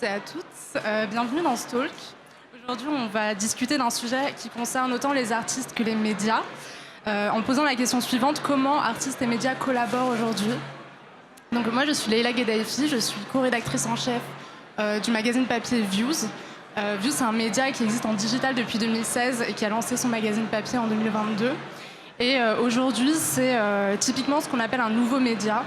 et à toutes, bienvenue dans ce talk. Aujourd'hui, on va discuter d'un sujet qui concerne autant les artistes que les médias, en posant la question suivante: comment artistes et médias collaborent aujourd'hui? Donc moi, je suis Leïla Gheddaïfi, je suis co-rédactrice en chef du magazine papier Views. Views, c'est un média qui existe en digital depuis 2016 et qui a lancé son magazine papier en 2022. Et aujourd'hui, c'est typiquement ce qu'on appelle un nouveau média,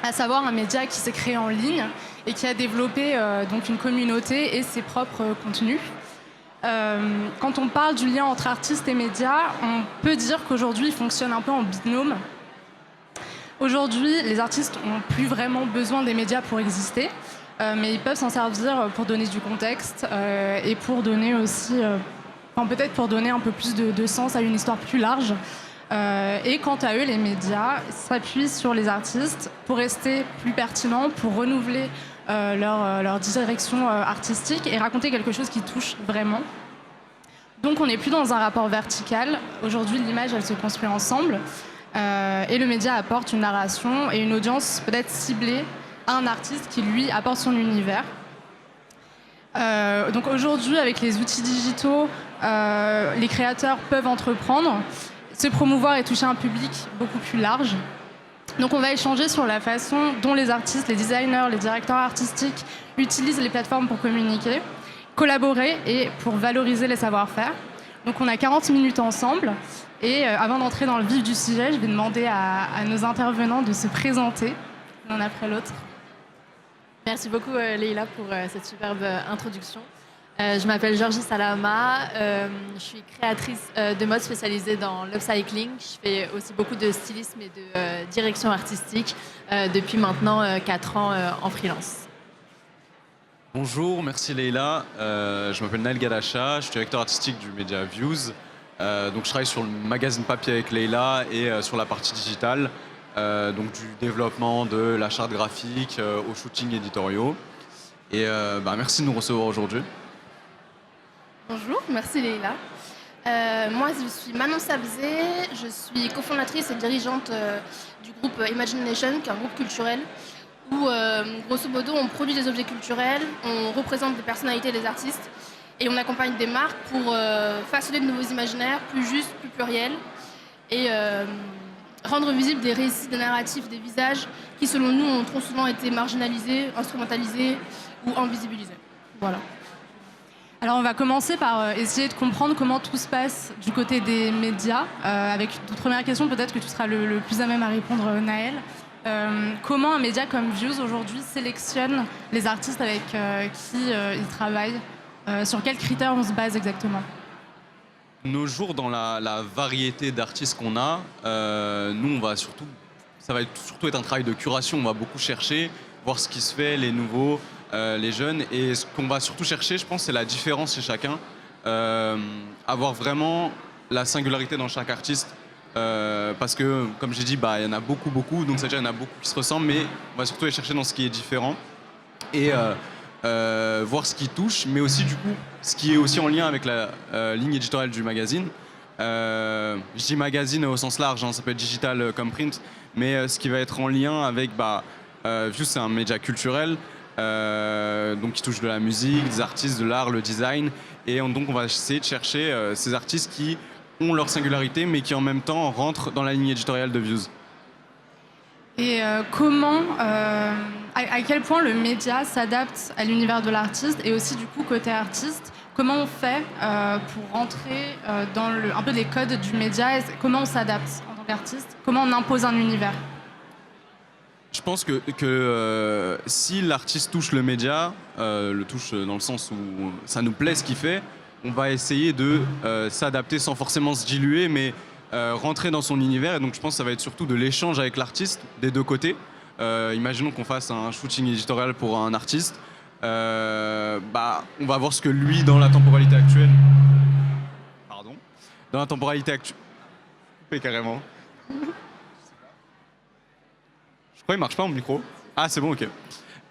à savoir un média qui s'est créé en ligne et qui a développé donc une communauté et ses propres contenus. Quand on parle du lien entre artistes et médias, on peut dire qu'aujourd'hui, il fonctionne un peu en binôme. Aujourd'hui, les artistes n'ont plus vraiment besoin des médias pour exister, mais ils peuvent s'en servir pour donner du contexte et pour donner aussi, peut-être pour donner un peu plus de sens à une histoire plus large. Et quant à eux, les médias s'appuient sur les artistes pour rester plus pertinents, pour renouveler leur direction artistique et raconter quelque chose qui touche vraiment. Donc on n'est plus dans un rapport vertical. Aujourd'hui, l'image, elle se construit ensemble. Et le média apporte une narration et une audience peut-être ciblée à un artiste qui, lui, apporte son univers. Donc aujourd'hui, avec les outils digitaux, les créateurs peuvent entreprendre, se promouvoir et toucher un public beaucoup plus large. Donc on va échanger sur la façon dont les artistes, les designers, les directeurs artistiques utilisent les plateformes pour communiquer, collaborer et pour valoriser les savoir-faire. Donc on a 40 minutes ensemble et avant d'entrer dans le vif du sujet, je vais demander à nos intervenants de se présenter l'un après l'autre. Merci beaucoup Leïla pour cette superbe introduction. Je m'appelle Georgie Salama, je suis créatrice de mode spécialisée dans l'upcycling. Je fais aussi beaucoup de stylisme et de direction artistique depuis maintenant 4 ans en freelance. Bonjour, merci Leïla. Je m'appelle Naël Gadacha, je suis directeur artistique du média Views. Donc je travaille sur le magazine papier avec Leïla et sur la partie digitale, donc du développement de la charte graphique aux shootings éditoriaux. Et merci de nous recevoir aujourd'hui. Bonjour, merci Leïla. Moi, je suis Manon Sabzé, je suis cofondatrice et dirigeante du groupe Imagination, qui est un groupe culturel où, grosso modo, on produit des objets culturels, on représente des personnalités, des artistes, et on accompagne des marques pour façonner de nouveaux imaginaires plus justes, plus pluriels, et rendre visibles des récits, des narratifs, des visages qui, selon nous, ont trop souvent été marginalisés, instrumentalisés ou invisibilisés. Voilà. Alors on va commencer par essayer de comprendre comment tout se passe du côté des médias. Avec une première question, peut-être que tu seras le plus à même à répondre, Naël. Comment un média comme Views aujourd'hui sélectionne les artistes avec qui il travaille? Sur quels critères on se base exactement? Nos jours, dans la variété d'artistes qu'on a, nous, ça va surtout être un travail de curation. On va beaucoup chercher, voir ce qui se fait, les nouveaux, les jeunes. Et ce qu'on va surtout chercher, je pense, c'est la différence chez chacun. Avoir vraiment la singularité dans chaque artiste. Parce que, comme j'ai dit, il y en a beaucoup. Donc, c'est-à-dire qu'il y en a beaucoup qui se ressemblent, mais on va surtout aller chercher dans ce qui est différent. Et voir ce qui touche, mais aussi, du coup, ce qui est aussi en lien avec la ligne éditoriale du magazine. Je dis magazine au sens large, ça peut être digital comme print, mais ce qui va être en lien avec... Views, c'est un média culturel, donc qui touche de la musique, des artistes, de l'art, le design. Et donc, on va essayer de chercher ces artistes qui ont leur singularité, mais qui en même temps rentrent dans la ligne éditoriale de Views. Et à quel point le média s'adapte à l'univers de l'artiste et aussi du coup côté artiste, comment on fait pour rentrer dans un peu les codes du média, comment on s'adapte en tant qu'artiste, comment on impose un univers? Je pense que si l'artiste touche le média, le touche dans le sens où ça nous plaît ce qu'il fait, on va essayer de s'adapter sans forcément se diluer, mais rentrer dans son univers. Et donc je pense que ça va être surtout de l'échange avec l'artiste des deux côtés. Imaginons qu'on fasse un shooting éditorial pour un artiste. On va voir ce que lui, dans la temporalité actuelle... Pardon. Dans la temporalité actuelle... Coupé carrément. Je crois qu'il marche pas mon micro. Ah, c'est bon, ok.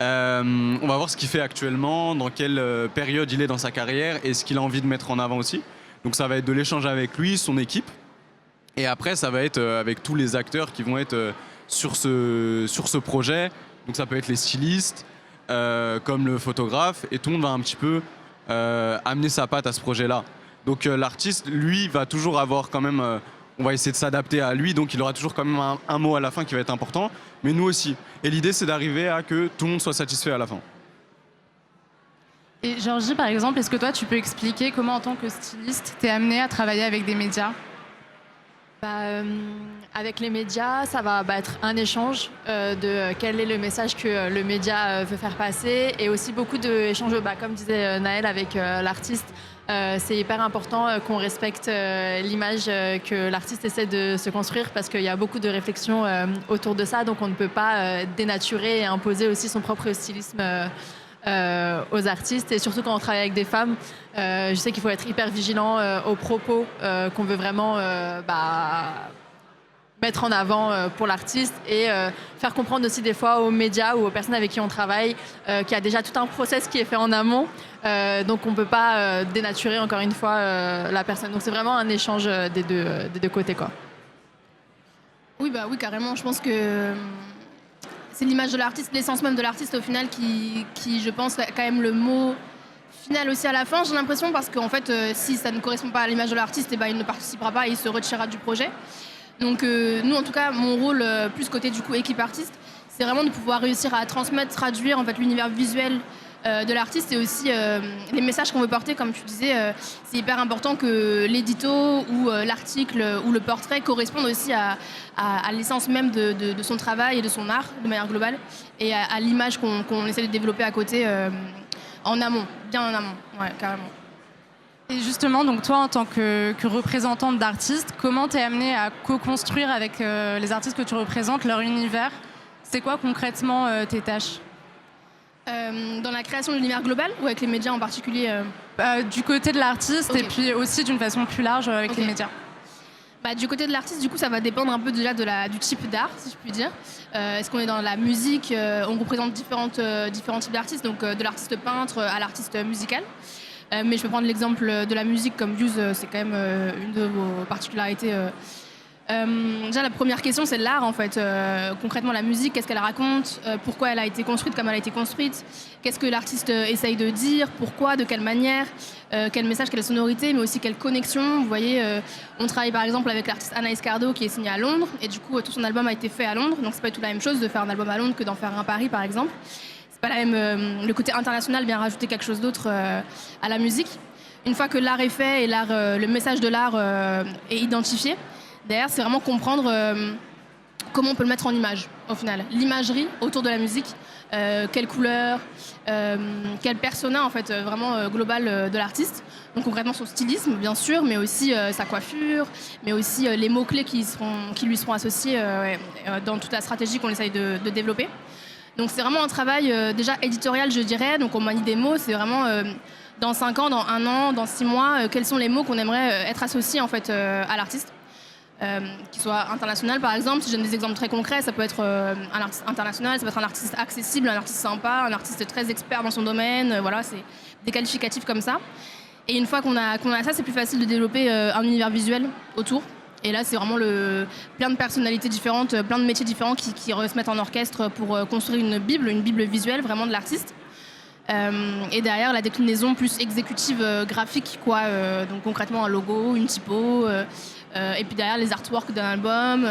On va voir ce qu'il fait actuellement, dans quelle période il est dans sa carrière et ce qu'il a envie de mettre en avant aussi. Donc ça va être de l'échange avec lui, son équipe. Et après, ça va être avec tous les acteurs qui vont être sur ce projet. Donc ça peut être les stylistes, comme le photographe, et tout le monde va un petit peu amener sa patte à ce projet-là. Donc l'artiste, lui, va toujours avoir quand même... on va essayer de s'adapter à lui, donc il aura toujours quand même un mot à la fin qui va être important, mais nous aussi. Et l'idée, c'est d'arriver à que tout le monde soit satisfait à la fin. Et Georgie, par exemple, est-ce que toi, tu peux expliquer comment, en tant que styliste, t'es amené à travailler avec des médias ? Avec les médias, ça va être un échange de quel est le message que le média veut faire passer, et aussi beaucoup d'échanges, comme disait Naël, avec l'artiste. C'est hyper important qu'on respecte l'image que l'artiste essaie de se construire, parce qu'il y a beaucoup de réflexions autour de ça, donc on ne peut pas dénaturer et imposer aussi son propre stylisme aux artistes, et surtout quand on travaille avec des femmes. Je sais qu'il faut être hyper vigilant aux propos qu'on veut vraiment mettre en avant pour l'artiste, et faire comprendre aussi des fois aux médias ou aux personnes avec qui on travaille qu'il y a déjà tout un process qui est fait en amont, donc on ne peut pas dénaturer encore une fois la personne. Donc c'est vraiment un échange des deux côtés, quoi. Oui, carrément. Je pense que c'est l'image de l'artiste, l'essence même de l'artiste au final qui, je pense, est quand même le mot final aussi à la fin, j'ai l'impression, parce qu'en fait, si ça ne correspond pas à l'image de l'artiste, il ne participera pas et il se retirera du projet. Donc nous, en tout cas, mon rôle, plus côté du coup équipe artiste, c'est vraiment de pouvoir réussir à transmettre, traduire en fait l'univers visuel de l'artiste, et aussi les messages qu'on veut porter. Comme tu disais, c'est hyper important que l'édito ou l'article ou le portrait correspondent aussi à l'essence même de son travail et de son art de manière globale, et à l'image qu'on essaie de développer à côté en amont, bien en amont, ouais, carrément. Et justement, donc toi, en tant que représentante d'artistes, comment t'es amenée à co-construire avec les artistes que tu représentes leur univers ? C'est quoi concrètement tes tâches ? Dans la création de l'univers global ou avec les médias en particulier Du côté de l'artiste, okay. Et puis aussi d'une façon plus large avec les médias. Du côté de l'artiste, du coup, ça va dépendre un peu déjà du type d'art, si je puis dire. Est-ce qu'on est dans la musique ? On représente différents types d'artistes, donc de l'artiste peintre à l'artiste musical. Mais je peux prendre l'exemple de la musique, comme Views, c'est quand même une de vos particularités. Déjà, la première question, c'est l'art, en fait. Concrètement, la musique, qu'est-ce qu'elle raconte ? Pourquoi elle a été construite comme elle a été construite ? Qu'est-ce que l'artiste essaye de dire ? Pourquoi ? De quelle manière ? Quel message, quelle sonorité, mais aussi quelle connexion ? Vous voyez, on travaille par exemple avec l'artiste Anaïs Cardo, qui est signée à Londres, et du coup, tout son album a été fait à Londres. Donc, c'est pas du tout la même chose de faire un album à Londres que d'en faire un à Paris, par exemple. C'est pas la même. Le côté international vient rajouter quelque chose d'autre à la musique. Une fois que l'art est fait et le message de l'art est identifié, derrière, c'est vraiment comprendre comment on peut le mettre en image, au final. L'imagerie autour de la musique, quelle couleur, quel persona, en fait, vraiment global de l'artiste. Donc concrètement, son stylisme, bien sûr, mais aussi sa coiffure, mais aussi les mots-clés qui lui seront associés dans toute la stratégie qu'on essaye de développer. Donc c'est vraiment un travail déjà éditorial, je dirais. Donc on manie des mots, c'est vraiment dans 5 ans, dans 1 an, dans 6 mois, quels sont les mots qu'on aimerait être associés en fait, à l'artiste. Qui soit international par exemple. Si je donne des exemples très concrets, ça peut être un artiste international, ça peut être un artiste accessible, un artiste sympa, un artiste très expert dans son domaine, voilà, c'est des qualificatifs comme ça. Et une fois qu'on a ça, c'est plus facile de développer un univers visuel autour. Et là, c'est vraiment plein de personnalités différentes, plein de métiers différents qui se mettent en orchestre pour construire une bible visuelle vraiment de l'artiste. Et derrière, la déclinaison plus exécutive graphique, quoi. Donc concrètement, un logo, une typo, et puis derrière, les artworks d'un album,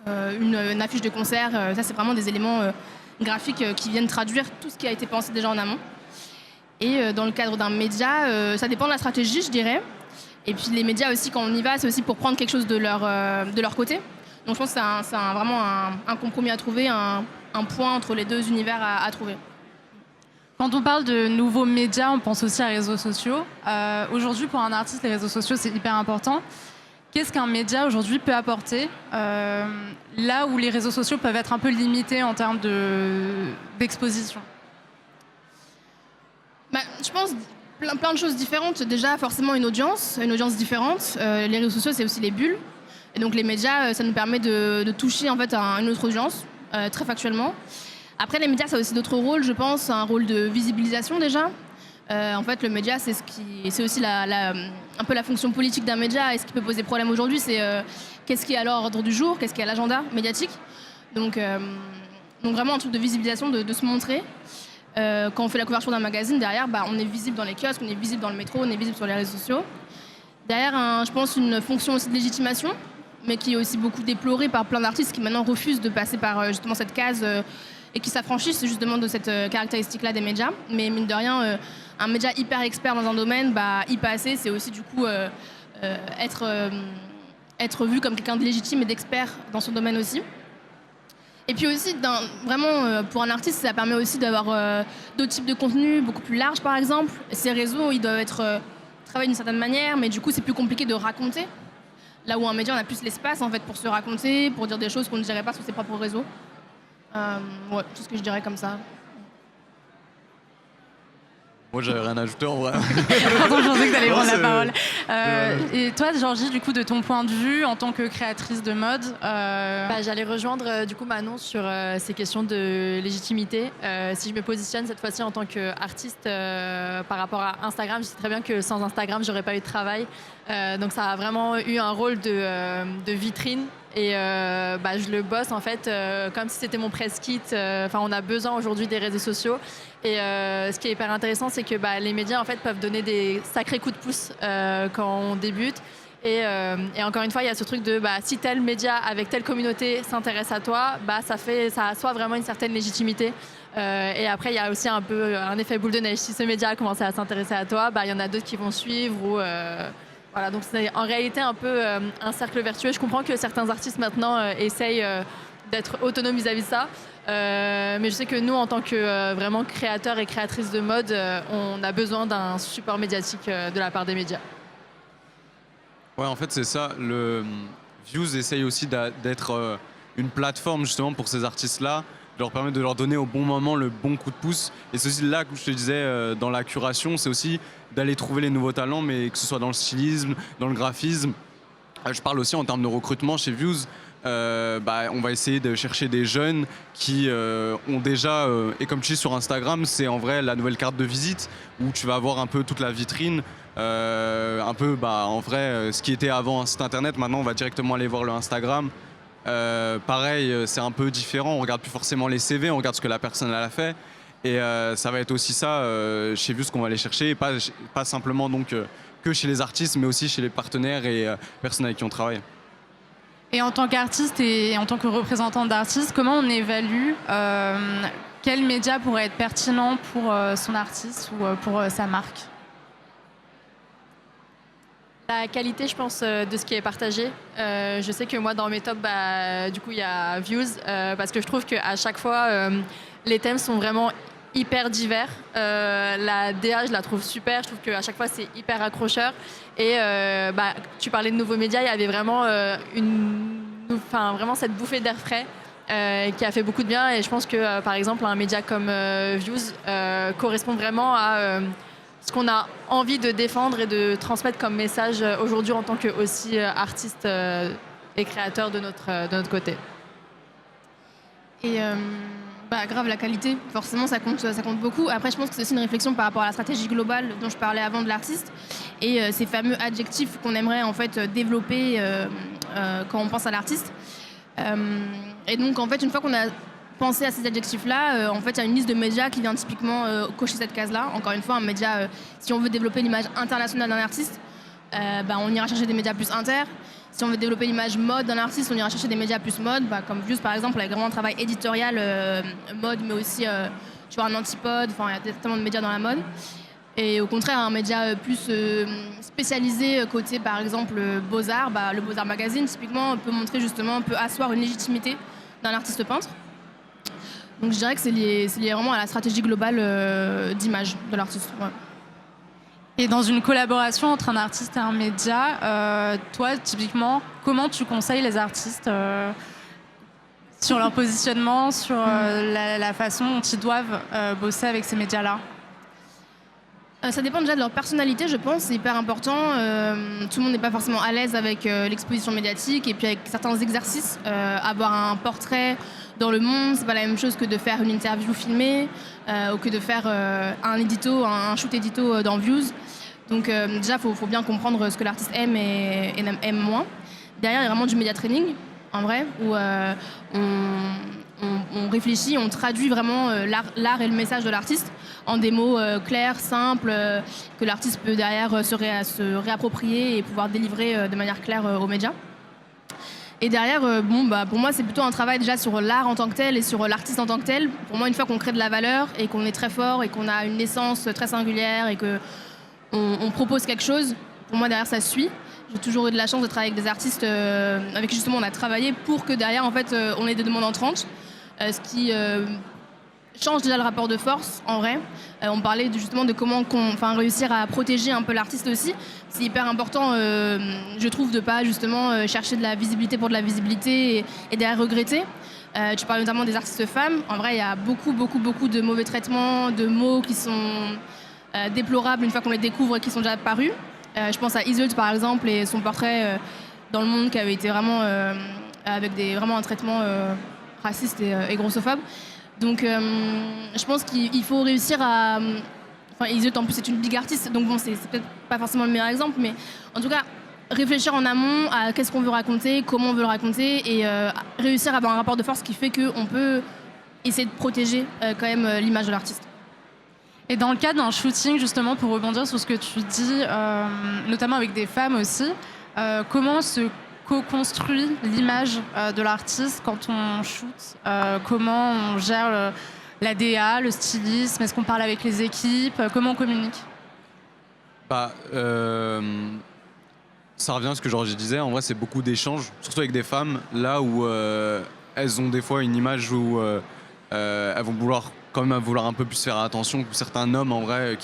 une affiche de concert. Ça, c'est vraiment des éléments graphiques qui viennent traduire tout ce qui a été pensé déjà en amont. Et dans le cadre d'un média, ça dépend de la stratégie, je dirais. Et puis les médias aussi, quand on y va, c'est aussi pour prendre quelque chose de leur côté. Donc je pense que c'est vraiment un compromis à trouver, un point entre les deux univers à trouver. Quand on parle de nouveaux médias, on pense aussi à réseaux sociaux. Aujourd'hui, pour un artiste, les réseaux sociaux, c'est hyper important. Qu'est-ce qu'un média aujourd'hui peut apporter là où les réseaux sociaux peuvent être un peu limités en termes d'exposition ? Je pense plein de choses différentes. Déjà, forcément, une audience différente. Les réseaux sociaux, c'est aussi les bulles. Et donc, les médias, ça nous permet de toucher en fait une autre audience, très factuellement. Après, les médias, ça a aussi d'autres rôles, je pense. Un rôle de visibilisation, déjà. En fait, le média, c'est aussi un peu la fonction politique d'un média. Et ce qui peut poser problème aujourd'hui, c'est qu'est-ce qui est à l'ordre du jour, qu'est-ce qui est à l'agenda médiatique. Donc Donc vraiment un truc de visibilisation, de se montrer. Quand on fait la couverture d'un magazine, derrière, on est visible dans les kiosques, on est visible dans le métro, on est visible sur les réseaux sociaux. Derrière, je pense, une fonction aussi de légitimation, mais qui est aussi beaucoup déplorée par plein d'artistes qui maintenant refusent de passer par justement cette case et qui s'affranchissent justement de cette caractéristique-là des médias. Mais mine de rien, un média hyper expert dans un domaine, y passer, c'est aussi du coup être vu comme quelqu'un de légitime et d'expert dans son domaine aussi. Et puis aussi, vraiment, pour un artiste, ça permet aussi d'avoir d'autres types de contenus beaucoup plus larges, par exemple. Ces réseaux, ils doivent être travaillés d'une certaine manière, mais du coup, c'est plus compliqué de raconter. Là où un média, on a plus l'espace en fait, pour se raconter, pour dire des choses qu'on ne dirait pas sur ses propres réseaux. Ouais, tout ce que je dirais comme ça. Moi, j'avais rien à ajouter en vrai. Pardon, je pensais que tu allais prendre la c'est- parole. Et toi, Georgie, du coup, de ton point de vue, en tant que créatrice de mode, J'allais rejoindre du coup Manon sur ces questions de légitimité. Si je me positionne cette fois-ci en tant qu'artiste par rapport à Instagram, je sais très bien que sans Instagram, j'aurais pas eu de travail. Donc ça a vraiment eu un rôle de vitrine. Et je le bosse en fait comme si c'était mon press kit. On a besoin aujourd'hui des réseaux sociaux. Et ce qui est hyper intéressant, c'est que les médias en fait peuvent donner des sacrés coups de pouce quand on débute. Et encore une fois, il y a ce truc de si tel média avec telle communauté s'intéresse à toi, ça assoit vraiment une certaine légitimité. Et après, il y a aussi un peu un effet boule de neige. Si ce média a commencé à s'intéresser à toi, il y en a d'autres qui vont suivre. Voilà, donc c'est en réalité un peu un cercle vertueux. Je comprends que certains artistes maintenant essayent d'être autonomes vis-à-vis de ça. Mais je sais que nous, en tant que vraiment créateurs et créatrices de mode, on a besoin d'un support médiatique de la part des médias. Ouais, en fait, c'est ça. Le Views essaye aussi d'être une plateforme justement pour ces artistes-là, de leur permettre de leur donner au bon moment le bon coup de pouce. Et c'est aussi là que je te disais, dans la curation, c'est aussi d'aller trouver les nouveaux talents, mais que ce soit dans le stylisme, dans le graphisme. Je parle aussi en termes de recrutement chez Views. On va essayer de chercher des jeunes qui ont déjà, et comme tu dis sur Instagram, c'est en vrai la nouvelle carte de visite où tu vas avoir un peu toute la vitrine, un peu en vrai ce qui était avant un site internet, maintenant on va directement aller voir le Instagram. Pareil, c'est un peu différent, on regarde plus forcément les CV, on regarde ce que la personne elle a fait. Et ça va être aussi ça chez Views qu'on va aller chercher, pas simplement donc que chez les artistes, mais aussi chez les partenaires et personnes avec qui on travaille. et en tant qu'artiste et en tant que représentante d'artiste, comment on évalue quel média pourrait être pertinent pour son artiste ou pour sa marque? La qualité, je pense, de ce qui est partagé. Je sais que moi, dans mes tops, du coup, il y a Views, parce que je trouve qu'à chaque fois, les thèmes sont vraiment hyper divers. La DA, je la trouve super. Je trouve qu'à chaque fois, c'est hyper accrocheur. Et tu parlais de nouveaux médias, il y avait vraiment, vraiment cette bouffée d'air frais qui a fait beaucoup de bien. Et je pense que, par exemple, un média comme Views correspond vraiment à ce qu'on a envie de défendre et de transmettre comme message aujourd'hui en tant que aussi artiste et créateur de notre côté. Et grave, la qualité, forcément, ça compte beaucoup. Après, je pense que c'est aussi une réflexion par rapport à la stratégie globale dont je parlais avant de l'artiste et ces fameux adjectifs qu'on aimerait en fait développer quand on pense à l'artiste. Et donc, en fait, une fois qu'on a pensé à ces adjectifs-là, en fait, il y a une liste de médias qui vient typiquement cocher cette case-là. Encore une fois, un média, si on veut développer l'image internationale d'un artiste, on ira chercher des médias plus inter. Si on veut développer l'image mode d'un artiste, on ira chercher des médias plus mode, comme Views par exemple, avec vraiment un travail éditorial mode, mais aussi tu vois, un antipode, il y a tellement de médias dans la mode. Et au contraire, un média plus spécialisé côté par exemple Beaux-Arts, le Beaux-Arts Magazine typiquement peut montrer justement, peut asseoir une légitimité d'un artiste peintre. Donc je dirais que c'est lié vraiment à la stratégie globale d'image de l'artiste. Ouais. Et dans une collaboration entre un artiste et un média, toi, typiquement, comment tu conseilles les artistes sur leur positionnement, sur la façon dont ils doivent bosser avec ces médias-là? Ça dépend déjà de leur personnalité, je pense, c'est hyper important. Tout le monde n'est pas forcément à l'aise avec l'exposition médiatique et puis avec certains exercices. Avoir un portrait dans Le Monde, c'est pas la même chose que de faire une interview filmée ou que de faire un shoot édito dans Views. Donc déjà, faut bien comprendre ce que l'artiste aime et aime moins. Derrière, il y a vraiment du média training, en vrai, où on réfléchit, on traduit vraiment l'art et le message de l'artiste en des mots clairs, simples, que l'artiste peut derrière se réapproprier et pouvoir délivrer de manière claire aux médias. Et derrière, pour moi, c'est plutôt un travail déjà sur l'art en tant que tel et sur l'artiste en tant que tel. Pour moi, une fois qu'on crée de la valeur et qu'on est très fort et qu'on a une essence très singulière et qu'on propose quelque chose, pour moi, derrière, ça suit. J'ai toujours eu de la chance de travailler avec des artistes avec qui justement on a travaillé pour que derrière, en fait, on ait des demandes entrantes, ce qui change déjà le rapport de force, en vrai. On parlait justement de comment réussir à protéger un peu l'artiste aussi. C'est hyper important, je trouve, de pas justement chercher de la visibilité pour de la visibilité et derrière regretter. Tu parles notamment des artistes femmes. En vrai, il y a beaucoup de mauvais traitements, de mots qui sont déplorables une fois qu'on les découvre et qui sont déjà apparus. Je pense à Isolde, par exemple, et son portrait dans le monde qui avait été vraiment avec vraiment un traitement raciste et grossophobe. Donc je pense qu'il faut réussir à... Isolde en plus c'est une big artiste, donc bon c'est peut-être pas forcément le meilleur exemple, mais en tout cas réfléchir en amont à qu'est-ce qu'on veut raconter, comment on veut le raconter et réussir à avoir un rapport de force qui fait qu'on peut essayer de protéger quand même l'image de l'artiste. Et dans le cadre d'un shooting, justement, pour rebondir sur ce que tu dis, notamment avec des femmes aussi, comment se co-construit l'image de l'artiste quand on shoot, comment on gère la DA, le stylisme, est-ce qu'on parle avec les équipes, comment on communique? Ça revient à ce que Georgie disait, en vrai c'est beaucoup d'échanges, surtout avec des femmes, là où elles ont des fois une image où elles vont quand même vouloir un peu plus faire attention que certains hommes en vrai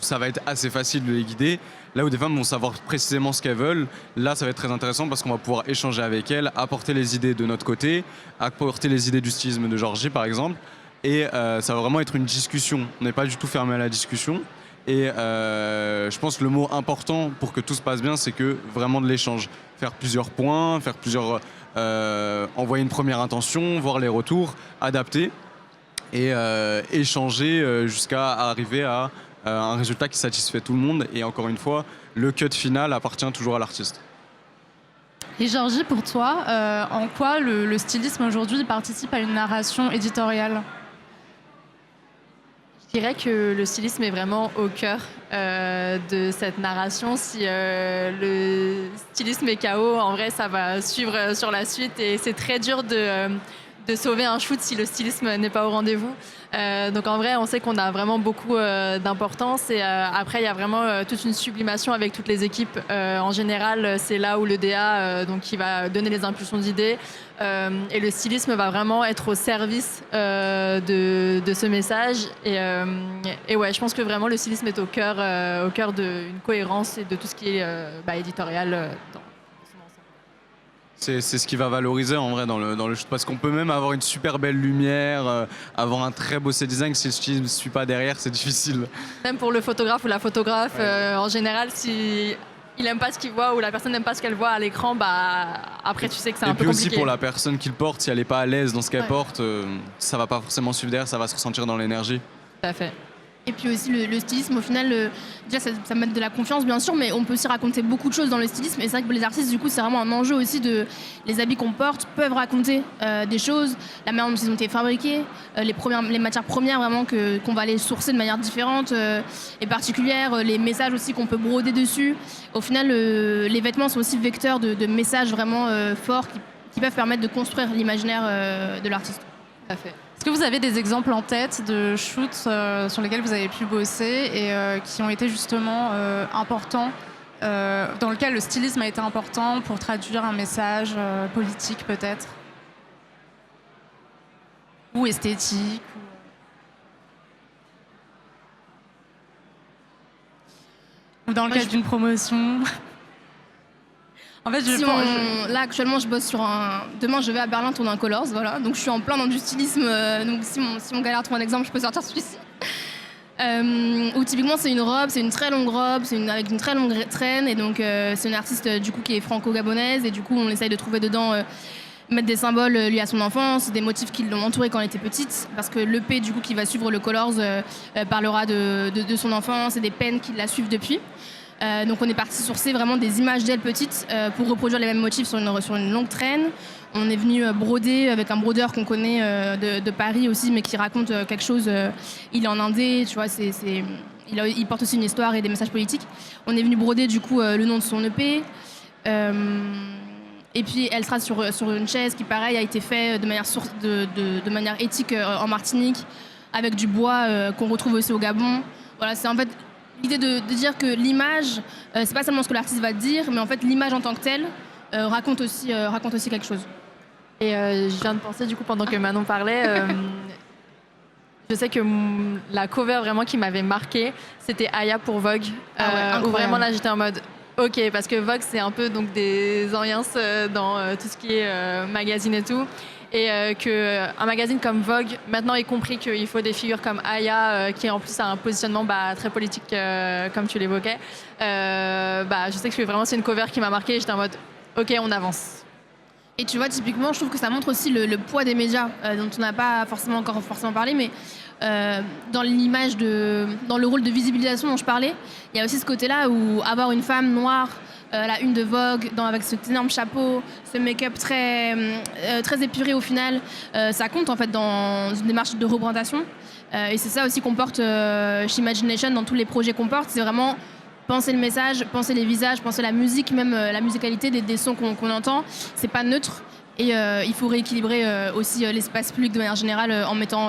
ça va être assez facile de les guider. Là où des femmes vont savoir précisément ce qu'elles veulent, là ça va être très intéressant parce qu'on va pouvoir échanger avec elles, apporter les idées de notre côté, apporter les idées du stylisme de Georgie par exemple, et ça va vraiment être une discussion. On n'est pas du tout fermé à la discussion. Et je pense que le mot important pour que tout se passe bien, c'est que vraiment de l'échange. Faire plusieurs points, envoyer une première intention, voir les retours, adapter et échanger jusqu'à arriver à un résultat qui satisfait tout le monde. Et encore une fois, le cut final appartient toujours à l'artiste. Et Georgie, pour toi, en quoi le stylisme aujourd'hui participe à une narration éditoriale ? Je dirais que le stylisme est vraiment au cœur de cette narration. Si le stylisme est KO, en vrai, ça va suivre sur la suite et c'est très dur de sauver un shoot si le stylisme n'est pas au rendez-vous. Donc en vrai, on sait qu'on a vraiment beaucoup d'importance et après, il y a vraiment toute une sublimation avec toutes les équipes. En général, c'est là où le DA qui va donner les impulsions d'idées et le stylisme va vraiment être au service de ce message. Et ouais, je pense que vraiment le stylisme est au cœur d'une cohérence et de tout ce qui est éditorial. C'est ce qui va valoriser en vrai dans le shoot, parce qu'on peut même avoir une super belle lumière, avoir un très beau set design, si le stylisme ne suit pas derrière, c'est difficile. Même pour le photographe ou la photographe, en général, si il n'aime pas ce qu'il voit ou la personne n'aime pas ce qu'elle voit à l'écran, après tu sais que c'est un peu compliqué. Et puis aussi pour la personne qui le porte, si elle n'est pas à l'aise dans ce qu'elle porte, ça va pas forcément suivre derrière, ça va se ressentir dans l'énergie. Tout à fait. Et puis aussi le stylisme, au final, déjà ça met de la confiance bien sûr, mais on peut aussi raconter beaucoup de choses dans le stylisme. Et c'est vrai que pour les artistes, du coup, c'est vraiment un enjeu aussi les habits qu'on porte peuvent raconter des choses, la manière dont ils ont été fabriqués, les matières premières vraiment qu'on va aller sourcer de manière différente et particulière, les messages aussi qu'on peut broder dessus. Au final, les vêtements sont aussi vecteurs de messages vraiment forts qui peuvent permettre de construire l'imaginaire de l'artiste. Tout à fait. Est-ce que vous avez des exemples en tête de shoots sur lesquels vous avez pu bosser et qui ont été justement importants, dans lequel le stylisme a été important pour traduire un message politique peut-être, ou esthétique ou dans le cadre d'une promotion? En fait, là, actuellement, je bosse sur Demain, je vais à Berlin tourner un Colors, voilà. Donc, je suis en plein dans du stylisme. Donc, si on galère à trouver un exemple, je peux sortir celui-ci. Où typiquement, c'est une robe, c'est une très longue robe, avec une très longue traîne. Et donc, c'est une artiste du coup qui est franco-gabonaise. Et du coup, on essaye de trouver dedans, mettre des symboles liés à son enfance, des motifs qui l'ont entourée quand elle était petite. Parce que l'EP du coup qui va suivre le Colors parlera de son enfance et des peines qui la suivent depuis. Donc on est parti sourcer vraiment des images d'elle petite pour reproduire les mêmes motifs sur une longue traîne. On est venu broder avec un brodeur qu'on connaît de Paris aussi, mais qui raconte quelque chose. Il est en Indé, tu vois, il porte aussi une histoire et des messages politiques. On est venu broder du coup le nom de son EP. Et puis elle sera sur une chaise qui, pareil, a été fait de manière éthique en Martinique, avec du bois qu'on retrouve aussi au Gabon. Voilà, c'est en fait l'idée de dire que l'image, c'est pas seulement ce que l'artiste va dire, mais en fait l'image en tant que telle raconte aussi quelque chose. Et je viens de penser, du coup, pendant que Manon parlait, je sais que la cover vraiment qui m'avait marquée, c'était Aya pour Vogue, où vraiment là j'étais en mode ok, parce que Vogue c'est un peu donc des alliances dans tout ce qui est magazine et tout, et qu'un magazine comme Vogue maintenant ait compris qu'il faut des figures comme Aya qui en plus a un positionnement très politique comme tu l'évoquais. Je sais que vraiment c'est une cover qui m'a marquée, j'étais en mode ok, on avance. Et tu vois, typiquement, je trouve que ça montre aussi le poids des médias, dont on n'a pas forcément parlé, mais dans le rôle de visibilisation dont je parlais, il y a aussi ce côté-là où avoir une femme noire, la une de Vogue, avec cet énorme chapeau, ce make-up très épuré au final, ça compte en fait dans une démarche de représentation. Et c'est ça aussi qu'on porte chez Imagination dans tous les projets qu'on porte, c'est vraiment penser le message, penser les visages, penser la musique, même la musicalité des sons qu'on entend. C'est pas neutre et il faut rééquilibrer aussi l'espace public de manière générale en mettant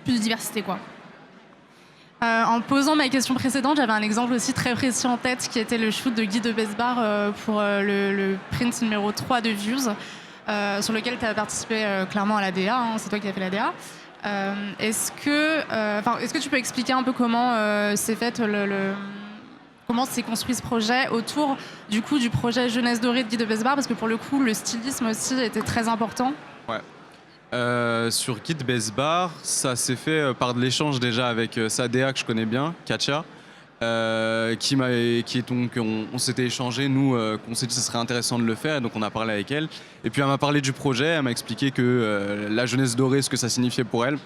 plus de diversité, quoi. En posant ma question précédente, j'avais un exemple aussi très précis en tête qui était le shoot de Guy de Besbar pour le print numéro 3 de Views, sur lequel tu as participé clairement à la DA, hein, c'est toi qui as fait la DA. Est-ce que tu peux expliquer un peu comment s'est fait comment s'est construit ce projet autour du coup du projet Jeunesse Dorée de Guy de Besbar, parce que pour le coup le stylisme aussi était très important. Ouais. Sur Guy de Besbar, ça s'est fait par de l'échange déjà avec sa DA que je connais bien, Katia. On s'était échangé, nous, qu'on s'est dit que ce serait intéressant de le faire, donc on a parlé avec elle. Et puis elle m'a parlé du projet, elle m'a expliqué que la jeunesse dorée, ce que ça signifiait pour elle.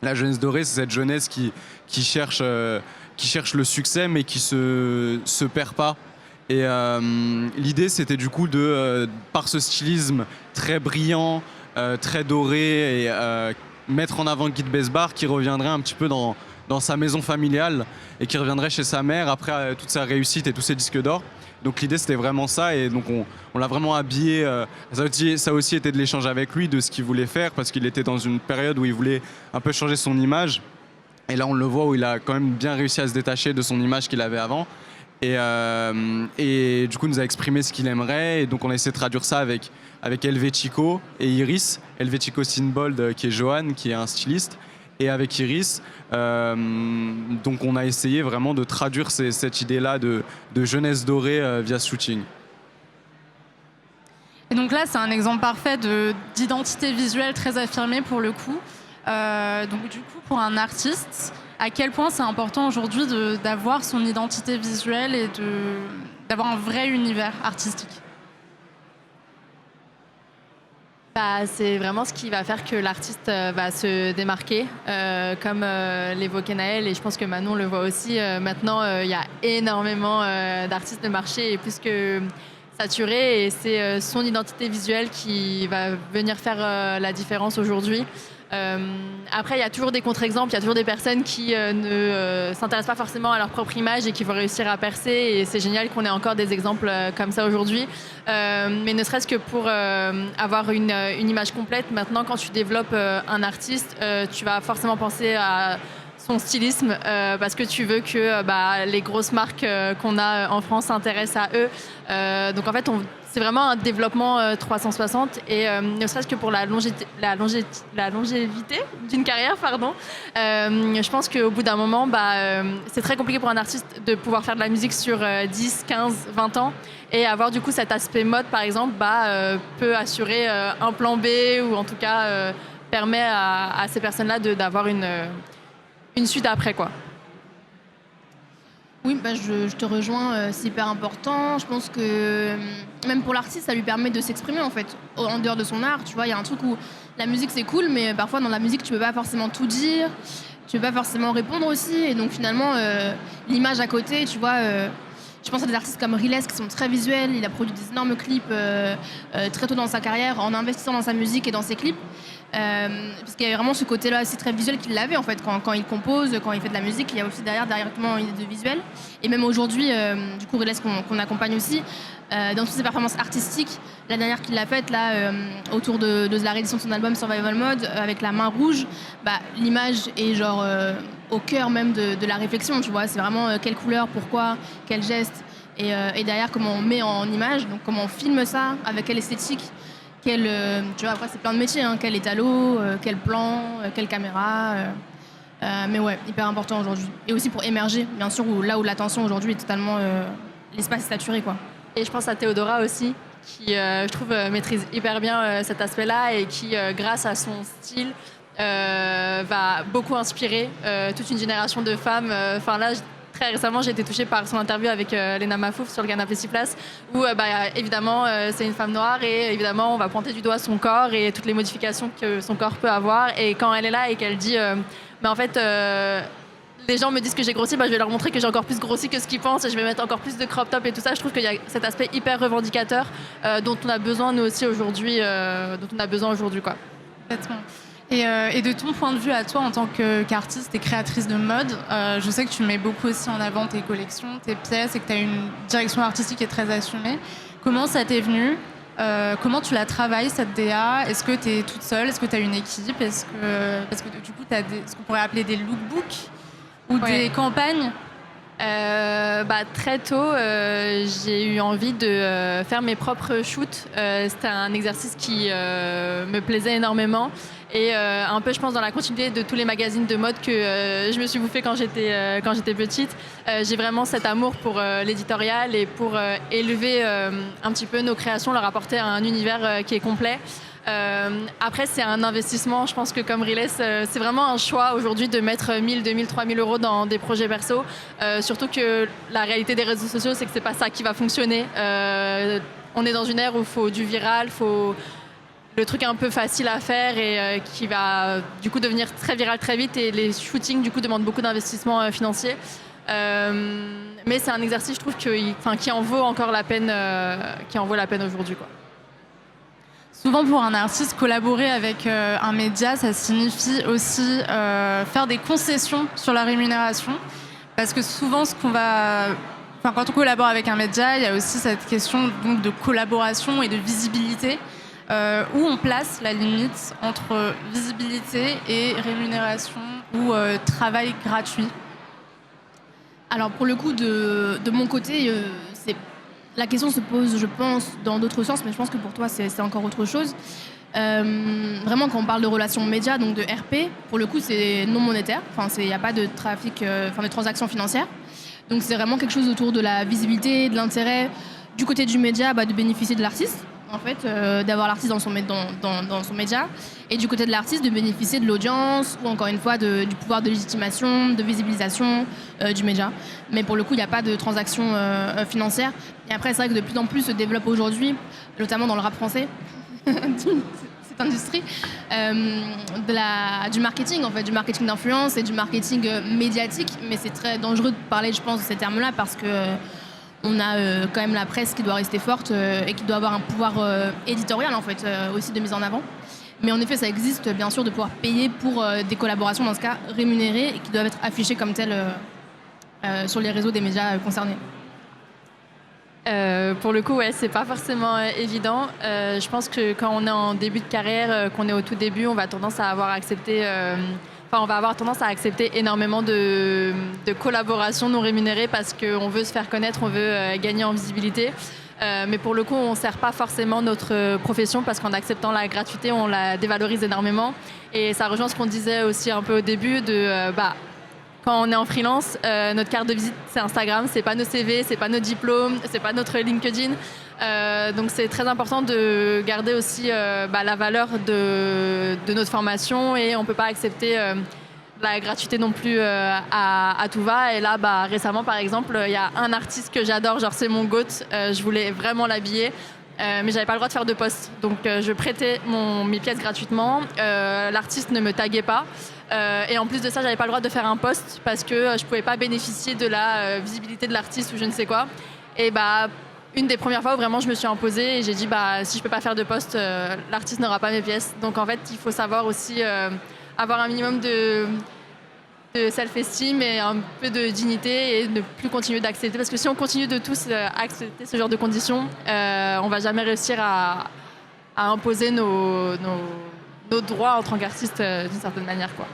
La jeunesse dorée, c'est cette jeunesse qui cherche le succès, mais qui se perd pas. Et l'idée, c'était du coup par ce stylisme très brillant, très doré, et mettre en avant Guy de Besbar, qui reviendrait un petit peu dans sa maison familiale et qui reviendrait chez sa mère après toute sa réussite et tous ses disques d'or. Donc l'idée c'était vraiment ça, et donc on l'a vraiment habillé. Ça a aussi été de l'échange avec lui de ce qu'il voulait faire, parce qu'il était dans une période où il voulait un peu changer son image, et là on le voit où il a quand même bien réussi à se détacher de son image qu'il avait avant, et du coup il nous a exprimé ce qu'il aimerait, et donc on a essayé de traduire ça avec Helvetico et Iris. Helvetico Sinbold qui est Johan, qui est un styliste, et avec Iris, donc on a essayé vraiment de traduire cette idée-là de jeunesse dorée via ce shooting. Et donc là, c'est un exemple parfait d'identité visuelle très affirmée pour le coup. Donc du coup, pour un artiste, à quel point c'est important aujourd'hui d'avoir son identité visuelle et d'avoir un vrai univers artistique? C'est vraiment ce qui va faire que l'artiste va se démarquer, comme l'évoquait Naël, et je pense que Manon le voit aussi. Maintenant, il y a énormément d'artistes de marché et plus que saturé, et c'est son identité visuelle qui va venir faire la différence aujourd'hui. Après, il y a toujours des contre-exemples, il y a toujours des personnes qui ne s'intéressent pas forcément à leur propre image et qui vont réussir à percer, et c'est génial qu'on ait encore des exemples comme ça aujourd'hui. Mais ne serait-ce que pour avoir une image complète, maintenant quand tu développes un artiste, tu vas forcément penser à son stylisme parce que tu veux que les grosses marques qu'on a en France s'intéressent à eux. Donc en fait, c'est vraiment un développement 360, et ne serait-ce que pour la longévité d'une carrière, pardon. Je pense qu'au bout d'un moment, c'est très compliqué pour un artiste de pouvoir faire de la musique sur 10, 15, 20 ans, et avoir du coup cet aspect mode, par exemple, peut assurer un plan B, ou en tout cas permet à ces personnes-là d'avoir une suite après, quoi. Oui, je te rejoins, c'est hyper important. Je pense que même pour l'artiste, ça lui permet de s'exprimer en fait, en dehors de son art. Tu vois, il y a un truc où la musique c'est cool, mais parfois dans la musique tu peux pas forcément tout dire. tu veux pas forcément répondre aussi. Et donc finalement, l'image à côté, tu vois, je pense à des artistes comme Riles qui sont très visuels. Il a produit des énormes clips très tôt dans sa carrière en investissant dans sa musique et dans ses clips. Parce qu'il y a vraiment ce côté-là aussi très visuel qu'il avait en fait quand il compose, quand il fait de la musique. Il y a aussi directement une idée de visuel. Et même aujourd'hui, du coup, Riles qu'on accompagne aussi, dans toutes ses performances artistiques, la dernière qu'il a faite là, autour de la réédition de son album Survival Mode, avec la main rouge, l'image est genre au cœur même de la réflexion, tu vois. C'est vraiment quelle couleur, pourquoi, quel geste, et derrière comment on met en image, donc comment on filme ça, avec quelle esthétique, tu vois, après c'est plein de métiers, hein, quel étalot, quel plan, quelle caméra. Mais ouais, hyper important aujourd'hui. Et aussi pour émerger, bien sûr, là où l'attention aujourd'hui est totalement... l'espace est saturé, quoi. Et je pense à Théodora aussi, qui, je trouve, maîtrise hyper bien cet aspect-là et qui, grâce à son style, va beaucoup inspirer toute une génération de femmes. Là, très récemment, j'ai été touchée par son interview avec Lena Mafouf sur le Ghana Place, où évidemment, c'est une femme noire et évidemment, on va pointer du doigt son corps et toutes les modifications que son corps peut avoir. Et quand elle est là et qu'elle dit, mais en fait... les gens me disent que j'ai grossi, je vais leur montrer que j'ai encore plus grossi que ce qu'ils pensent et je vais mettre encore plus de crop top et tout ça. Je trouve qu'il y a cet aspect hyper revendicateur dont on a besoin nous aussi aujourd'hui, quoi. Complètement. Et de ton point de vue à toi en tant qu'artiste et créatrice de mode, je sais que tu mets beaucoup aussi en avant tes collections, tes pièces et que tu as une direction artistique qui est très assumée. Comment ça t'est venu ? Comment tu la travailles cette DA ? Est-ce que tu es toute seule ? Est-ce que tu as une équipe ? Parce que du coup tu as ce qu'on pourrait appeler des lookbooks ou des campagnes. Très tôt, j'ai eu envie de faire mes propres shoots. C'était un exercice qui me plaisait énormément. Et un peu, je pense, dans la continuité de tous les magazines de mode que je me suis bouffée quand j'étais petite, j'ai vraiment cet amour pour l'éditorial et pour élever un petit peu nos créations, leur apporter un univers qui est complet. Après, c'est un investissement. Je pense que comme Riles, c'est vraiment un choix aujourd'hui de mettre 1000, 2000, 3000 euros dans des projets perso. Surtout que la réalité des réseaux sociaux, c'est que c'est pas ça qui va fonctionner. On est dans une ère où il faut du viral, faut le truc un peu facile à faire et qui va du coup devenir très viral très vite. Et les shootings, du coup, demandent beaucoup d'investissement financier. Mais c'est un exercice, je trouve, qui en vaut encore la peine, aujourd'hui, quoi. Souvent, pour un artiste, collaborer avec un média, ça signifie aussi faire des concessions sur la rémunération. Parce que souvent, quand on collabore avec un média, il y a aussi cette question donc, de collaboration et de visibilité, où on place la limite entre visibilité et rémunération ou travail gratuit. Alors, pour le coup, de mon côté, la question se pose, je pense, dans d'autres sens, mais je pense que pour toi, c'est encore autre chose. Vraiment, quand on parle de relations médias, donc de RP, pour le coup, c'est non monétaire. Il n'y a pas de trafic, de transactions financières. Donc, c'est vraiment quelque chose autour de la visibilité, de l'intérêt du côté du média, de bénéficier de l'artiste, en fait, d'avoir l'artiste dans son média, et du côté de l'artiste, de bénéficier de l'audience, ou encore une fois, du pouvoir de légitimation, de visibilisation du média. Mais pour le coup, il n'y a pas de transaction financière. Et après, c'est vrai que de plus en plus se développe aujourd'hui, notamment dans le rap français, cette industrie, du marketing, en fait, du marketing d'influence et du marketing médiatique. Mais c'est très dangereux de parler, je pense, de ces termes-là parce que on a quand même la presse qui doit rester forte et qui doit avoir un pouvoir éditorial, en fait, aussi de mise en avant. Mais en effet, ça existe, bien sûr, de pouvoir payer pour des collaborations, dans ce cas, rémunérées et qui doivent être affichées comme telles sur les réseaux des médias concernés. Pour le coup, ouais, c'est pas forcément évident. Je pense que quand on est en début de carrière, qu'on est au tout début, on va tendance à accepter énormément de collaborations non rémunérées parce qu'on veut se faire connaître, on veut gagner en visibilité. Mais pour le coup, on ne sert pas forcément notre profession parce qu'en acceptant la gratuité, on la dévalorise énormément. Et ça rejoint ce qu'on disait aussi un peu au début quand on est en freelance, notre carte de visite, c'est Instagram, c'est pas nos CV, c'est pas nos diplômes, c'est pas notre LinkedIn. Donc c'est très important de garder aussi la valeur de notre formation et on peut pas accepter la gratuité non plus à tout va. Et là, récemment, par exemple, il y a un artiste que j'adore, genre c'est mon GOAT, je voulais vraiment l'habiller. Mais j'avais pas le droit de faire de post. Donc je prêtais mes pièces gratuitement. L'artiste ne me taguait pas. Et en plus de ça, j'avais pas le droit de faire un post parce que je pouvais pas bénéficier de la visibilité de l'artiste ou je ne sais quoi. Et une des premières fois où vraiment je me suis imposée et j'ai dit si je peux pas faire de post, l'artiste n'aura pas mes pièces. Donc en fait, il faut savoir aussi avoir un minimum de self-esteem et un peu de dignité et ne plus continuer d'accepter. Parce que si on continue de tous accepter ce genre de conditions, on va jamais réussir à imposer nos droits en tant qu'artiste d'une certaine manière, quoi.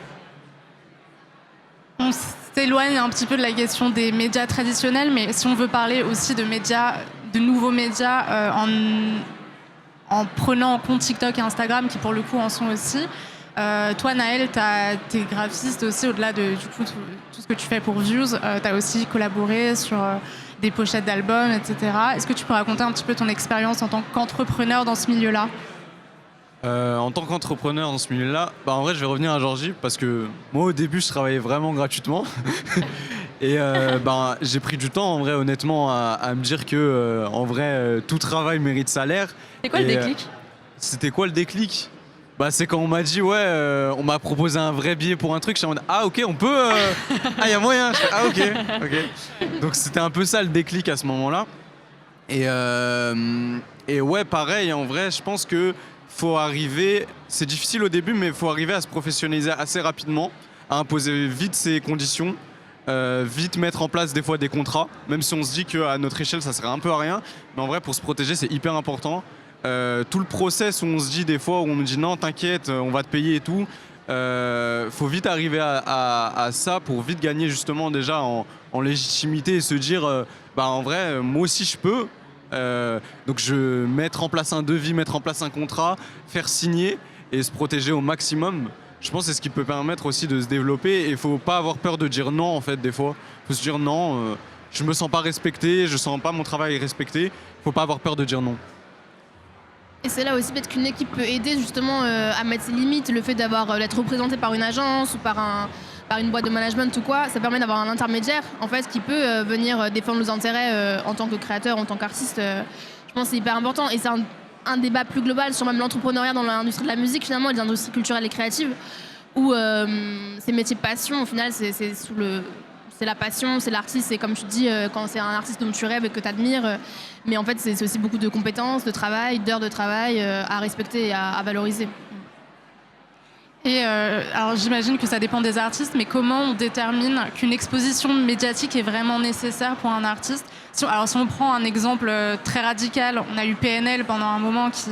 On s'éloigne un petit peu de la question des médias traditionnels, mais si on veut parler aussi de nouveaux médias en prenant en compte TikTok et Instagram, qui pour le coup en sont aussi. Toi, Naël, t'es graphiste aussi, au-delà de tout ce que tu fais pour Views. Tu as aussi collaboré sur des pochettes d'albums, etc. Est-ce que tu peux raconter un petit peu ton expérience en tant qu'entrepreneur dans ce milieu-là ? En tant qu'entrepreneur dans ce milieu-là, en vrai, je vais revenir à Georgie parce que moi, au début, je travaillais vraiment gratuitement. Et j'ai pris du temps, en vrai, honnêtement, à me dire que, en vrai, tout travail mérite salaire. C'est quoi le déclic ? C'était quoi le déclic ? C'est quand on m'a dit, on m'a proposé un vrai billet pour un truc, je suis en mode, ok, on peut. Il y a moyen. Ok. Donc c'était un peu ça le déclic à ce moment-là. Et ouais, pareil, en vrai, je pense que faut arriver, c'est difficile au début, mais il faut arriver à se professionnaliser assez rapidement, à imposer vite ses conditions, vite mettre en place des fois des contrats, même si on se dit qu'à notre échelle ça serait un peu à rien, mais en vrai pour se protéger c'est hyper important. Tout le process où on se dit des fois, où on nous dit non t'inquiète, on va te payer et tout, faut vite arriver à ça pour vite gagner justement déjà en légitimité et se dire en vrai moi aussi je peux. Donc mettre en place un devis, mettre en place un contrat, faire signer et se protéger au maximum. Je pense que c'est ce qui peut permettre aussi de se développer et il faut pas avoir peur de dire non en fait des fois. Il faut se dire non, je me sens pas respecté, je sens pas mon travail respecté. Il faut pas avoir peur de dire non. Et c'est là aussi peut-être qu'une équipe peut aider justement à mettre ses limites. Le fait d'être représenté par une agence ou par une boîte de management ou quoi, ça permet d'avoir un intermédiaire en fait qui peut venir défendre nos intérêts en tant que créateur, en tant qu'artiste. Je pense que c'est hyper important et c'est un débat plus global sur même l'entrepreneuriat dans l'industrie de la musique finalement, et les industries culturelles et créatives où ces métiers de passion au final c'est la passion, c'est l'artiste, c'est comme tu dis quand c'est un artiste dont tu rêves et que tu admires, mais en fait c'est aussi beaucoup de compétences, de travail, d'heures de travail à respecter et à valoriser. Et alors j'imagine que ça dépend des artistes, mais comment on détermine qu'une exposition médiatique est vraiment nécessaire pour un artiste ? Si on prend un exemple très radical, on a eu PNL pendant un moment qui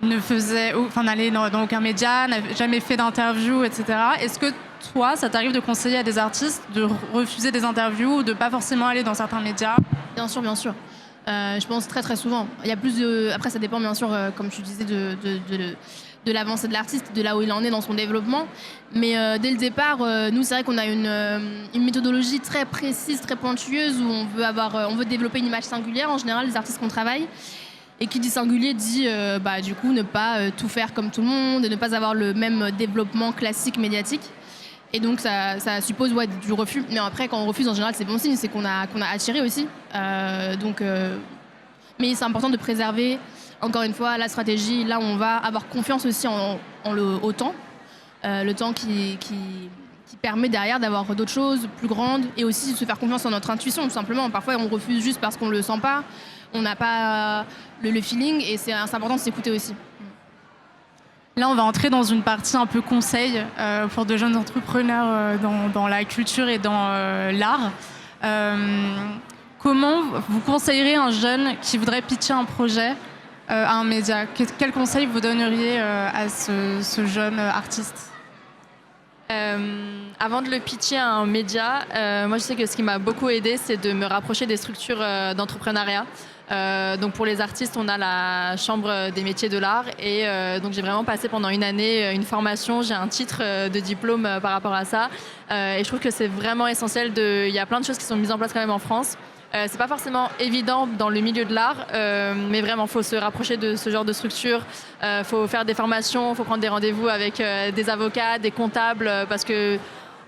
n'allait dans aucun média, n'avait jamais fait d'interview, etc. Est-ce que toi, ça t'arrive de conseiller à des artistes de refuser des interviews ou de pas forcément aller dans certains médias ? Bien sûr, bien sûr. Je pense très très souvent. Il y a après ça dépend bien sûr, comme tu disais, de l'avancée de l'artiste, de là où il en est dans son développement. Mais dès le départ, nous, c'est vrai qu'on a une méthodologie très précise, très pointueuse, où on veut développer une image singulière, en général, les artistes qu'on travaille. Et qui dit singulier dit, du coup, ne pas tout faire comme tout le monde, et ne pas avoir le même développement classique médiatique. Et donc, ça suppose du refus. Mais après, quand on refuse, en général, c'est bon signe, c'est qu'on a attiré aussi. Mais c'est important de préserver, encore une fois, la stratégie, là où on va avoir confiance aussi au temps. Le temps qui permet derrière d'avoir d'autres choses plus grandes et aussi de se faire confiance en notre intuition, tout simplement. Parfois, on refuse juste parce qu'on ne le sent pas, on n'a pas le feeling et c'est important de s'écouter aussi. Là, on va entrer dans une partie un peu conseil pour de jeunes entrepreneurs dans la culture et dans l'art. Comment vous conseillerez un jeune qui voudrait pitcher un projet à un média ? Quel conseil vous donneriez à ce jeune artiste ? Avant de le pitcher à un média, moi je sais que ce qui m'a beaucoup aidé, c'est de me rapprocher des structures d'entrepreneuriat. Donc pour les artistes, on a la Chambre des métiers de l'art et donc j'ai vraiment passé pendant une année une formation, j'ai un titre de diplôme par rapport à ça et je trouve que c'est vraiment essentiel. Il y a plein de choses qui sont mises en place quand même en France. C'est pas forcément évident dans le milieu de l'art, mais vraiment, faut se rapprocher de ce genre de structure. Faut faire des formations, faut prendre des rendez-vous avec des avocats, des comptables, parce que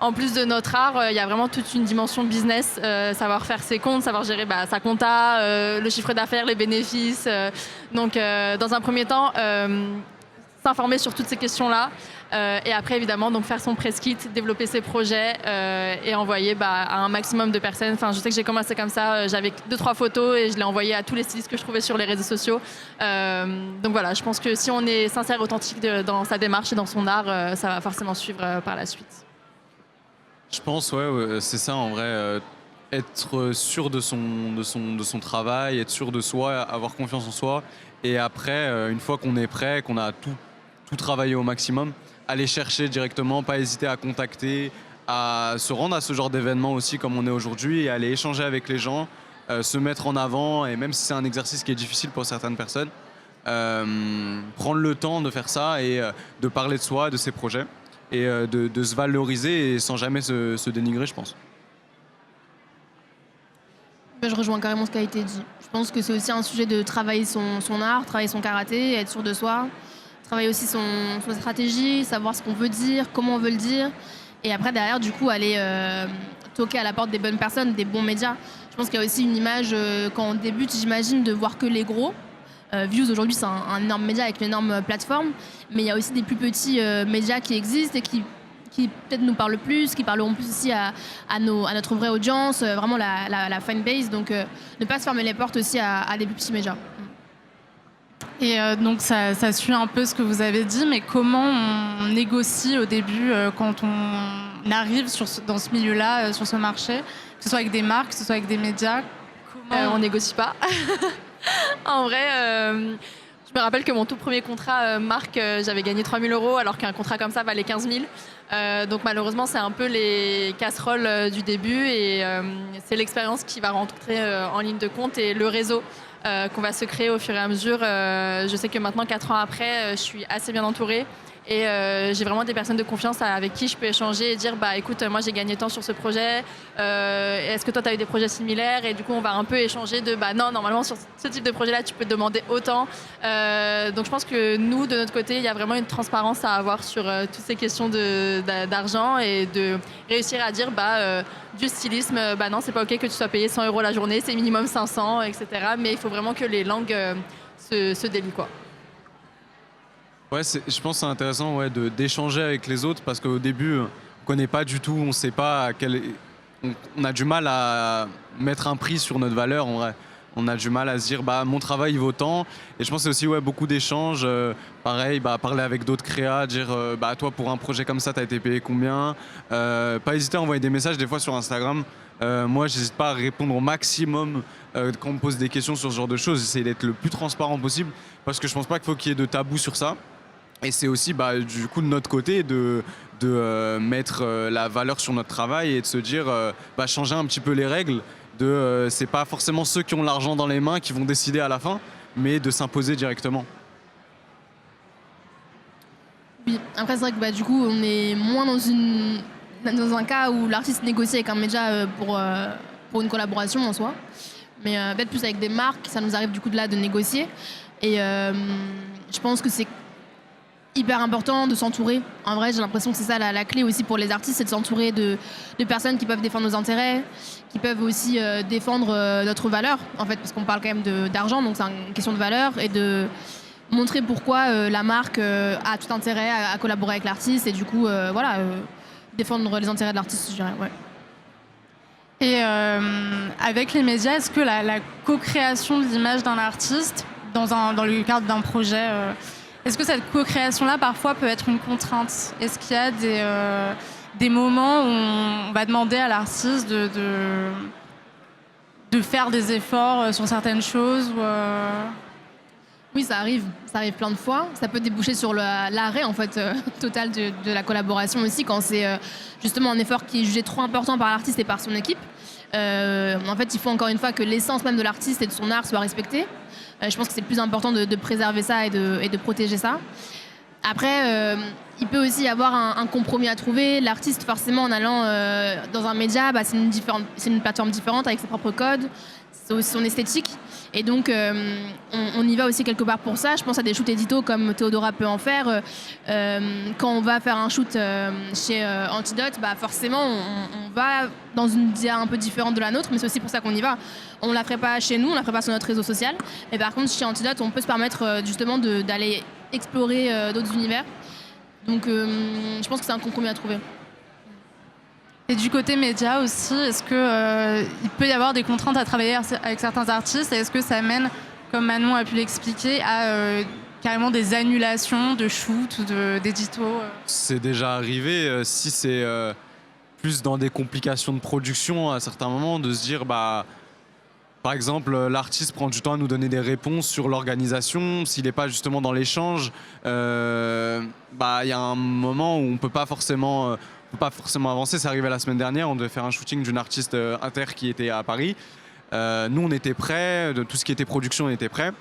en plus de notre art, il y a vraiment toute une dimension business, savoir faire ses comptes, savoir gérer sa compta, le chiffre d'affaires, les bénéfices. Donc, dans un premier temps, s'informer sur toutes ces questions-là. Et après, évidemment, donc faire son press kit, développer ses projets et envoyer à un maximum de personnes. Enfin, je sais que j'ai commencé comme ça. J'avais 2-3 photos et je l'ai envoyé à tous les stylistes que je trouvais sur les réseaux sociaux. Donc voilà, je pense que si on est sincère, authentique dans sa démarche et dans son art, ça va forcément suivre par la suite. Je pense, c'est ça en vrai. Être sûr de son travail, être sûr de soi, avoir confiance en soi. Et après, une fois qu'on est prêt, qu'on a tout travaillé au maximum, aller chercher directement, pas hésiter à contacter, à se rendre à ce genre d'événement aussi comme on est aujourd'hui et aller échanger avec les gens, se mettre en avant. Et même si c'est un exercice qui est difficile pour certaines personnes, prendre le temps de faire ça et de parler de soi, de ses projets et de se valoriser et sans jamais se dénigrer, je pense. Je rejoins carrément ce qui a été dit. Je pense que c'est aussi un sujet de travailler son art, travailler son karaté, être sûr de soi, travailler aussi son stratégie, savoir ce qu'on veut dire, comment on veut le dire. Et après, derrière, du coup, aller toquer à la porte des bonnes personnes, des bons médias. Je pense qu'il y a aussi une image, quand on débute, j'imagine, de voir que les gros. Views, aujourd'hui, c'est un énorme média avec une énorme plateforme. Mais il y a aussi des plus petits médias qui existent et qui peut-être nous parlent plus, qui parleront plus aussi à notre vraie audience, vraiment la fanbase. Donc, ne pas se fermer les portes aussi à des plus petits médias. Et donc ça suit un peu ce que vous avez dit, mais comment on négocie au début quand on arrive dans ce milieu-là, sur ce marché, que ce soit avec des marques, que ce soit avec des médias? On négocie pas. En vrai, je me rappelle que mon tout premier contrat marque, j'avais gagné 3 000 € alors qu'un contrat comme ça valait 15 000. Donc malheureusement, c'est un peu les casseroles du début et c'est l'expérience qui va rentrer en ligne de compte et le réseau qu'on va se créer au fur et à mesure. Je sais que maintenant, 4 ans après, je suis assez bien entourée et j'ai vraiment des personnes de confiance avec qui je peux échanger et dire écoute, moi j'ai gagné tant sur ce projet, est-ce que toi tu as eu des projets similaires? Et du coup on va un peu échanger de non, normalement sur ce type de projet là tu peux te demander autant. Donc je pense que nous de notre côté il y a vraiment une transparence à avoir sur toutes ces questions d'argent et de réussir à dire du stylisme, non c'est pas ok que tu sois payé 100 € la journée, c'est minimum 500, etc. Mais il faut vraiment que les langues se délient quoi. Ouais, je pense que c'est intéressant d'échanger avec les autres parce qu'au début, on ne connaît pas du tout, on ne sait pas on a du mal à mettre un prix sur notre valeur. En vrai. On a du mal à se dire mon travail il vaut tant. Et je pense que c'est aussi beaucoup d'échanges. Pareil, parler avec d'autres créas, dire toi pour un projet comme ça, tu as été payé combien. Pas hésiter à envoyer des messages des fois sur Instagram. Moi, j'hésite pas à répondre au maximum quand on me pose des questions sur ce genre de choses. J'essaie d'être le plus transparent possible parce que je pense pas qu'il faut qu'il y ait de tabou sur ça. Et c'est aussi du coup de notre côté de mettre la valeur sur notre travail et de se dire changer un petit peu les règles. C'est pas forcément ceux qui ont l'argent dans les mains qui vont décider à la fin, mais de s'imposer directement. Oui, après c'est vrai que du coup on est moins dans un cas où l'artiste négocie avec un média pour une collaboration en soi, mais peut-être plus avec des marques, ça nous arrive du coup de négocier. Et je pense que c'est hyper important de s'entourer. En vrai, j'ai l'impression que c'est ça la clé aussi pour les artistes, c'est de s'entourer de personnes qui peuvent défendre nos intérêts, qui peuvent aussi défendre notre valeur, en fait, parce qu'on parle quand même d'argent, donc c'est une question de valeur, et de montrer pourquoi la marque a tout intérêt à collaborer avec l'artiste, et du coup, défendre les intérêts de l'artiste, je dirais, ouais. Et avec les médias, est-ce que la co-création de l'image d'un artiste, dans le cadre d'un projet, est-ce que cette co-création-là, parfois, peut être une contrainte? Est-ce qu'il y a des moments où on va demander à l'artiste de faire des efforts sur certaines choses Oui, ça arrive plein de fois. Ça peut déboucher sur l'arrêt en fait, total de la collaboration aussi, quand c'est justement un effort qui est jugé trop important par l'artiste et par son équipe. En fait, il faut encore une fois que l'essence même de l'artiste et de son art soit respectée. Je pense que c'est le plus important de préserver ça et de protéger ça. Après, il peut aussi y avoir un compromis à trouver. L'artiste, forcément, en allant dans un média, c'est une plateforme différente avec ses propres codes, c'est aussi son esthétique. Et donc, on y va aussi quelque part pour ça. Je pense à des shoots édito comme Théodora peut en faire. Quand on va faire un shoot chez Antidote, forcément, on va dans une dia un peu différente de la nôtre, mais c'est aussi pour ça qu'on y va. On ne la ferait pas chez nous, on ne la ferait pas sur notre réseau social. Mais par contre, chez Antidote, on peut se permettre justement d'aller explorer d'autres univers. Donc je pense que c'est un compromis à trouver. Et du côté média aussi, est-ce qu'il peut y avoir des contraintes à travailler avec certains artistes et est-ce que ça mène, comme Manon a pu l'expliquer, à carrément des annulations de shoots ou d'éditos C'est déjà arrivé, si c'est plus dans des complications de production à certains moments, de se dire, par exemple, l'artiste prend du temps à nous donner des réponses sur l'organisation. S'il n'est pas justement dans l'échange, y a un moment où on ne peut pas forcément avancer. C'est arrivé la semaine dernière, on devait faire un shooting d'une artiste inter qui était à Paris. Nous, on était prêts, de tout ce qui était production, on était prêts.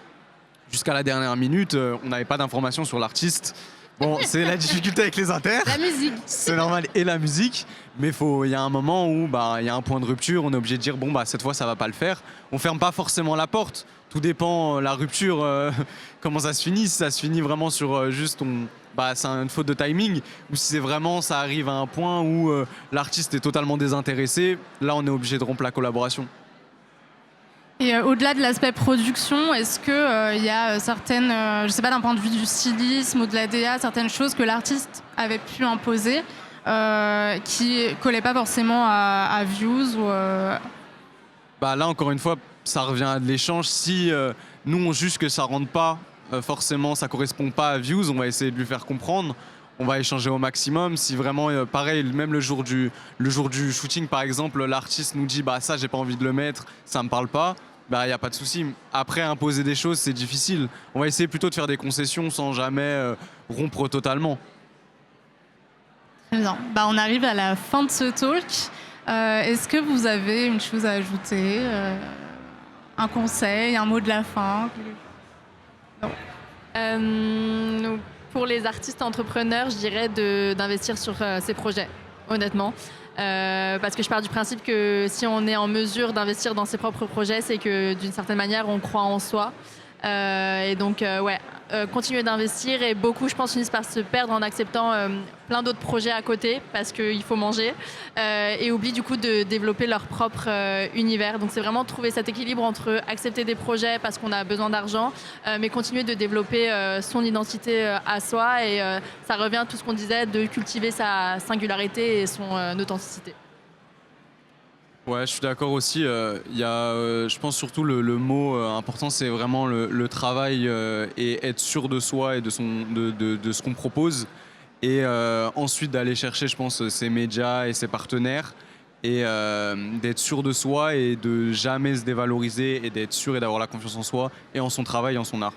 Jusqu'à la dernière minute, on n'avait pas d'informations sur l'artiste. Bon, c'est la difficulté avec les inters. La musique. C'est normal, et la musique. Mais il y a un moment où il y a un point de rupture, on est obligé de dire cette fois ça va pas le faire. On ferme pas forcément la porte. Tout dépend la rupture, comment ça se finit. Si ça se finit vraiment sur c'est une faute de timing, ou si c'est vraiment ça arrive à un point où l'artiste est totalement désintéressé, là on est obligé de rompre la collaboration. Et au-delà de l'aspect production, est-ce qu'il y a certaines, je sais pas, d'un point de vue du stylisme ou de la DA, certaines choses que l'artiste avait pu imposer qui collaient pas forcément à Views ou Là, encore une fois, ça revient à de l'échange. Si nous, on juge que ça rentre pas forcément, ça correspond pas à Views, on va essayer de lui faire comprendre. On va échanger au maximum. Si vraiment, pareil, même le jour du shooting, par exemple, l'artiste nous dit ça, j'ai pas envie de le mettre, ça me parle pas. Il n'y a pas de souci. Après, imposer des choses, c'est difficile. On va essayer plutôt de faire des concessions sans jamais rompre totalement. Très bien. On arrive à la fin de ce talk. Est-ce que vous avez une chose à ajouter, un conseil, un mot de la fin? Non. Pour les artistes entrepreneurs, je dirais d'investir sur ces projets, honnêtement. Parce que je pars du principe que si on est en mesure d'investir dans ses propres projets, c'est que d'une certaine manière, on croit en soi. Et donc, continuer d'investir et beaucoup, je pense, finissent par se perdre en acceptant plein d'autres projets à côté parce qu'il faut manger et oublient du coup de développer leur propre univers. Donc, c'est vraiment trouver cet équilibre entre accepter des projets parce qu'on a besoin d'argent, mais continuer de développer son identité à soi et ça revient à tout ce qu'on disait de cultiver sa singularité et son authenticité. Ouais, je suis d'accord aussi. Je pense surtout le mot important, c'est vraiment le travail et être sûr de soi et de ce qu'on propose. Et ensuite d'aller chercher, je pense, ses médias et ses partenaires. Et d'être sûr de soi et de jamais se dévaloriser et d'être sûr et d'avoir la confiance en soi et en son travail et en son art.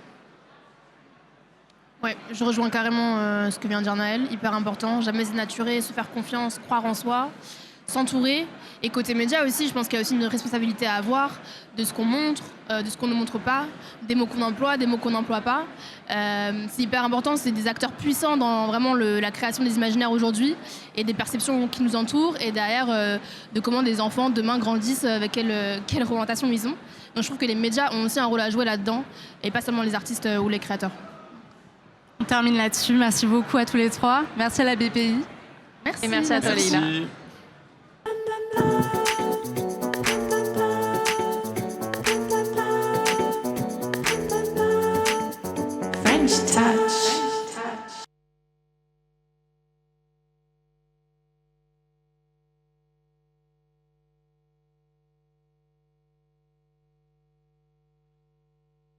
Ouais, je rejoins carrément ce que vient de dire Naël. Hyper important, jamais se dénaturer, se faire confiance, croire en soi. S'entourer. Et côté média aussi, je pense qu'il y a aussi une responsabilité à avoir de ce qu'on montre, de ce qu'on ne montre pas, des mots qu'on emploie, des mots qu'on n'emploie pas. C'est hyper important, c'est des acteurs puissants dans vraiment la création des imaginaires aujourd'hui et des perceptions qui nous entourent et derrière de comment des enfants demain grandissent, avec quelle représentation ils ont. Donc je trouve que les médias ont aussi un rôle à jouer là-dedans et pas seulement les artistes ou les créateurs. On termine là-dessus. Merci beaucoup à tous les trois. Merci à la BPI. Merci. Et merci à toi, Leïla. Merci.